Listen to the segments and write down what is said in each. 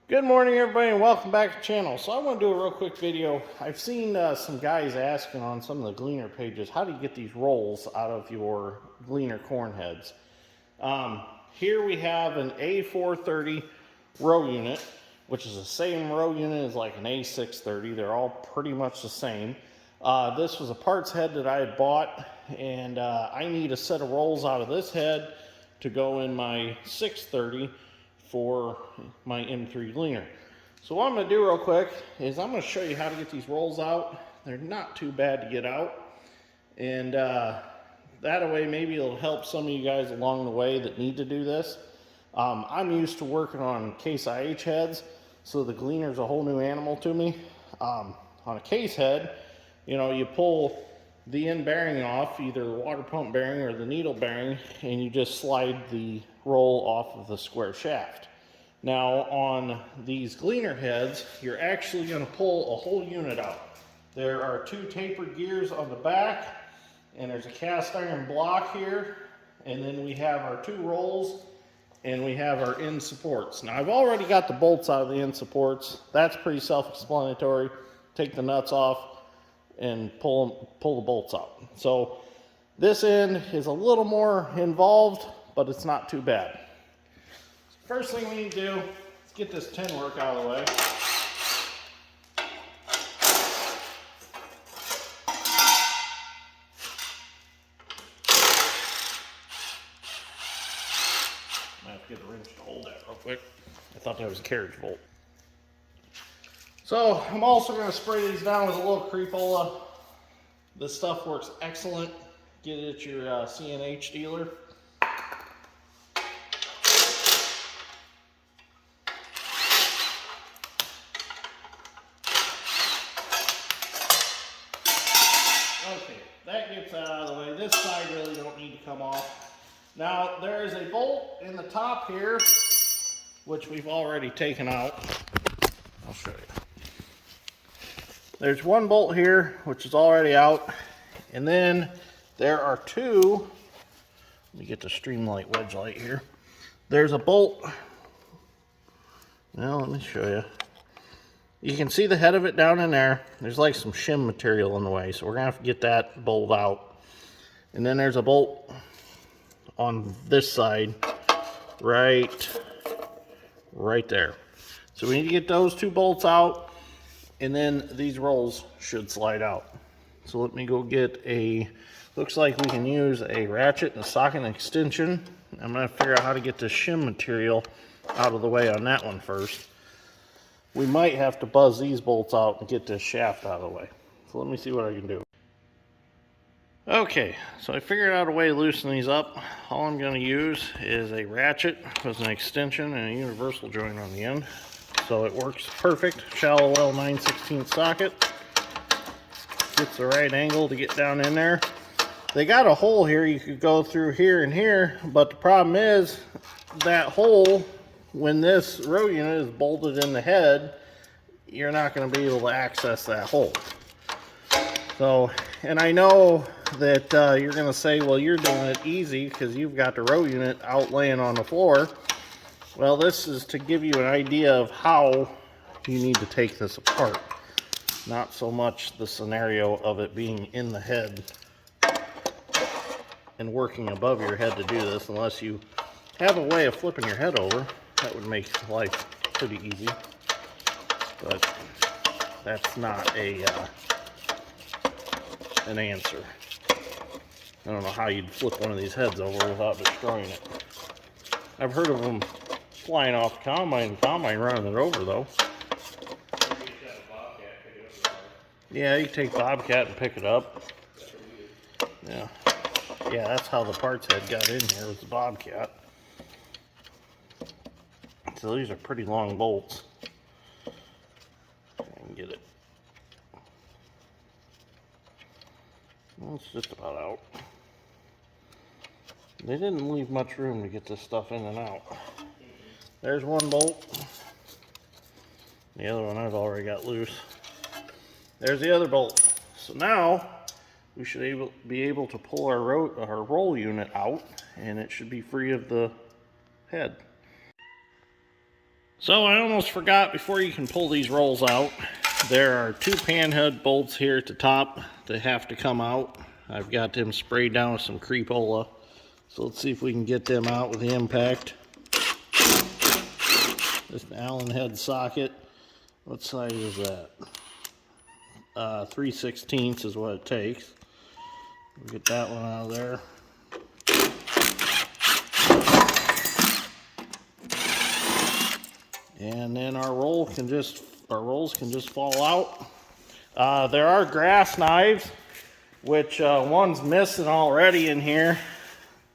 Good morning, everybody, and welcome back to the channel. So I want to do a real quick video. I've seen some guys asking on some of the Gleaner pages, how do you get these rolls out of your Gleaner corn heads? Here we have an A430 row unit, which is the same row unit as like an A630. They're all pretty much the same. This was a parts head that I had bought, and I need a set of rolls out of this head to go in my 630 for my M3 Gleaner. So what I'm going to do real quick is I'm going to show you how to get these rolls out. They're not too bad to get out, and that way maybe it'll help some of you guys along the way that need to do this. I'm used to working on Case IH heads, so the Gleaner's a whole new animal to me. On a case head, you know, you pull the end bearing off, either the water pump bearing or the needle bearing, and you just slide the roll off of the square shaft. Now on these Gleaner heads, you're actually going to pull a whole unit out. There are two tapered gears on the back, and there's a cast iron block here, and then we have our two rolls, and we have our end supports. Now I've already got the bolts out of the end supports. That's pretty self-explanatory. Take the nuts off and pull the bolts out. So this end is a little more involved, but it's not too bad. First thing we need to do is get this tin work out of the way. I have to get a wrench to hold that real quick. I thought that was a carriage bolt. So I'm also going to spray these down with a little Creepola. This stuff works excellent. Get it at your CNH dealer. Okay, that gets that out of the way. This side really don't need to come off. Now there is a bolt in the top here, which we've already taken out. I'll show you. There's one bolt here, which is already out. And then there are two. Let me get the Streamlight wedge light here. There's a bolt. Now let me show you. You can see the head of it down in there. There's like some shim material in the way, so we're gonna have to get that bolt out. And then there's a bolt on this side, right there. So we need to get those two bolts out, and then these rolls should slide out. So let me go get looks like we can use a ratchet and a socket extension. I'm gonna figure out how to get the shim material out of the way on that one first. We might have to buzz these bolts out and get this shaft out of the way. So let me see what I can do. Okay, so I figured out a way to loosen these up. All I'm going to use is a ratchet with an extension and a universal joint on the end. So it works perfect. Shallow well 9/16 socket. Gets the right angle to get down in there. They got a hole here you could go through here and here, but the problem is that hole, when this row unit is bolted in the head, you're not going to be able to access that hole. So, and I know that you're going to say, well, you're doing it easy because you've got the row unit out laying on the floor. Well, this is to give you an idea of how you need to take this apart. Not so much the scenario of it being in the head and working above your head to do this, unless you have a way of flipping your head over. That would make life pretty easy, but that's not an answer. I don't know how you'd flip one of these heads over without destroying it. I've heard of them flying off the combine running it over though. Yeah, you take Bobcat and pick it up. Yeah, that's how the parts head got in here, was the Bobcat. So these are pretty long bolts. I can get it. Well, it's just about out. They didn't leave much room to get this stuff in and out. There's one bolt. The other one I've already got loose. There's the other bolt. So now we should be able to pull our roll unit out, and it should be free of the head. So I almost forgot, before you can pull these rolls out, there are 2 panhead bolts here at the top that have to come out. I've got them sprayed down with some crepola. So let's see if we can get them out with the impact. This Allen head socket. What size is that? 3/16 is what it takes. We'll get that one out of there. And then our rolls can just fall out. There are grass knives, which one's missing already in here.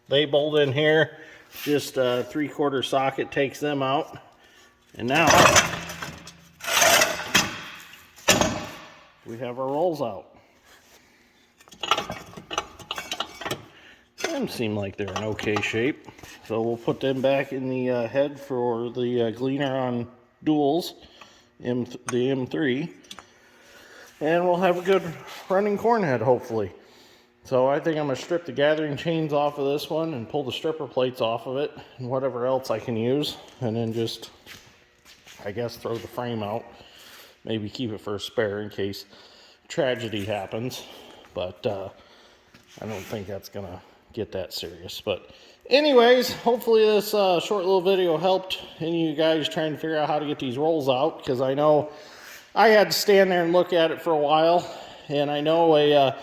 They bolt in here. Just a 3/4 socket takes them out. And now we have our rolls out. Them seem like they're in okay shape. So we'll put them back in the head for the Gleaner on duals, the M3. And we'll have a good running corn head, hopefully. So I think I'm going to strip the gathering chains off of this one and pull the stripper plates off of it and whatever else I can use. And then just, I guess, throw the frame out. Maybe keep it for a spare in case tragedy happens. But I don't think that's going to get that serious. But anyways, hopefully this short little video helped any of you guys trying to figure out how to get these rolls out. Because I know I had to stand there and look at it for a while. And I know a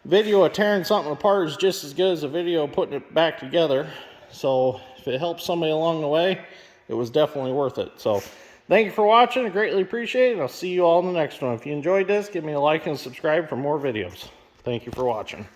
video of tearing something apart is just as good as a video of putting it back together. So if it helps somebody along the way, it was definitely worth it. So thank you for watching. I greatly appreciate it. I'll see you all in the next one. If you enjoyed this, give me a like and subscribe for more videos. Thank you for watching.